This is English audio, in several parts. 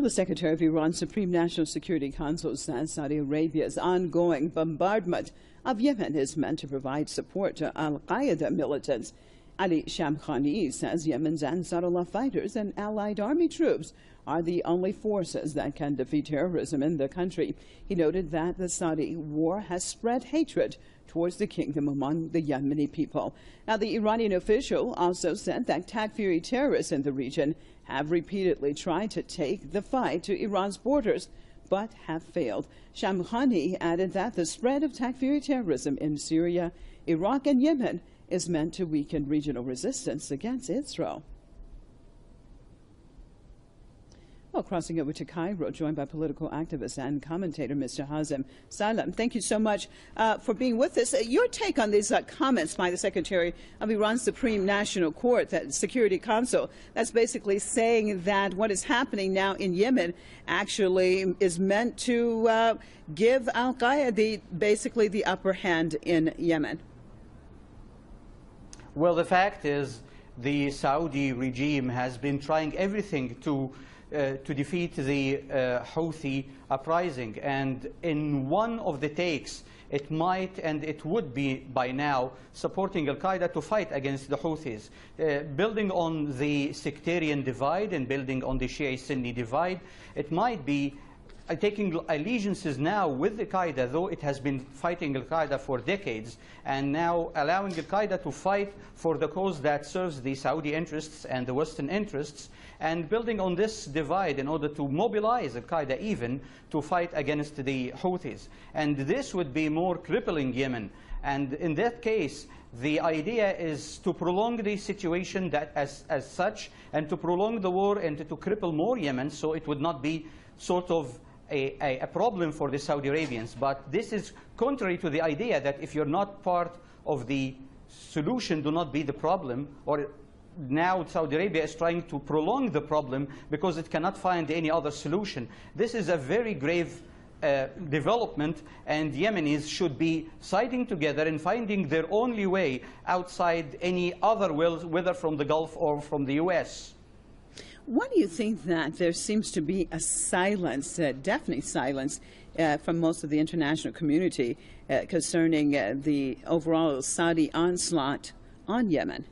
Well, the Secretary of Iran's Supreme National Security Council says Saudi Arabia's ongoing bombardment of Yemen is meant to provide support to al-Qaeda militants. Shamkhani says Yemen's Ansarullah fighters and allied army troops are the only forces that can defeat terrorism in the country. He noted that the Saudi war has spread hatred towards the kingdom among the Yemeni people. Now, the Iranian official also said that Takfiri terrorists in the region have repeatedly tried to take the fight to Iran's borders, but have failed. Shamkhani added that the spread of Takfiri terrorism in Syria, Iraq, and Yemen is meant to weaken regional resistance against Israel. Well, crossing over to Cairo, joined by political activist and commentator Mr. Hazem Salam. Thank you so much for being with us. Your take on these comments by the Secretary of Iran's Supreme National Court, that Security Council, that's basically saying that what is happening now in Yemen actually is meant to give al-Qaeda basically the upper hand in Yemen. Well, the fact is the Saudi regime has been trying everything to defeat the Houthi uprising, and in one of the takes it might and it would be by now supporting al-Qaeda to fight against the Houthis. Building on the sectarian divide and building on the Shia-Sunni divide, it might be taking allegiances now with al-Qaeda, though it has been fighting al-Qaeda for decades, and now allowing al-Qaeda to fight for the cause that serves the Saudi interests and the Western interests, and building on this divide in order to mobilize al-Qaeda even to fight against the Houthis. And this would be more crippling Yemen. And in that case, the idea is to prolong the situation that as such, and to prolong the war and to cripple more Yemen, so it would not be sort of a problem for the Saudi Arabians. But this is contrary to the idea that if you're not part of the solution, do not be the problem. Or now Saudi Arabia is trying to prolong the problem because it cannot find any other solution. This is a very grave development, and Yemenis should be siding together and finding their only way outside any other wills, whether from the Gulf or from the US. Why do you think that there seems to be a silence, definite silence, from most of the international community concerning the overall Saudi onslaught on Yemen?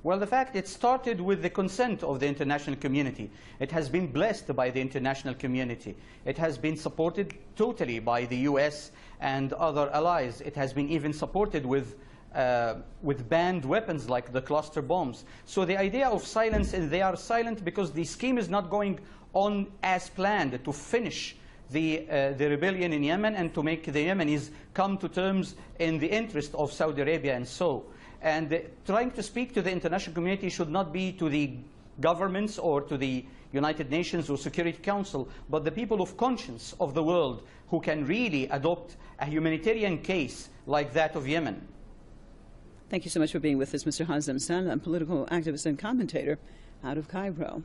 Well, the fact it started with the consent of the international community. It has been blessed by the international community. It has been supported totally by the US and other allies. It has been even supported with banned weapons like the cluster bombs. So the idea of silence is they are silent because the scheme is not going on as planned to finish the rebellion in Yemen and to make the Yemenis come to terms in the interest of Saudi Arabia and so. And trying to speak to the international community should not be to the governments or to the United Nations or Security Council, but the people of conscience of the world who can really adopt a humanitarian case like that of Yemen. Thank you so much for being with us, Mr. Hazem Salam, political activist and commentator out of Cairo.